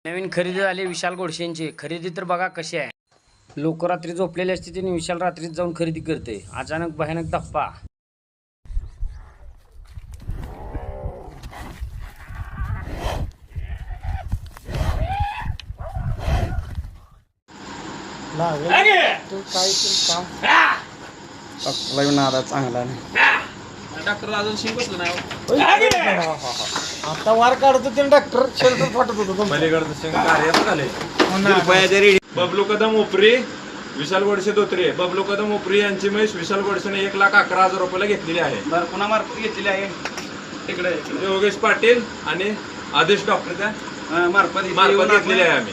नवीन खरेदी झाली विशाल गोडसेंची. खरेदी तर बघा कशी आहे. लोक रात्री झोपलेले असते त्यांनी विशाल रात्रीत जाऊन खरेदी करते. अचानक भयानक धप्पा. नादा चांगला नाही. डॉक्टर अजून शिंकतलं नाही. आता वार काढतो ते डॉक्टर शेल्टर फाटत होतो. बबलू कदम उपरी, विशाल गोडसे धोत्रे. बबलू कदम उपरी यांची म्हैस विशाल गोडसेने 1,11,000 रुपयाला घेतलेली आहे. बरं पुन्हा मार्फत घेतलेली आहे तिकडे योगेश पाटील आणि आदेश डॉक्टरच्या मार्फत घेतलेली आहे आम्ही.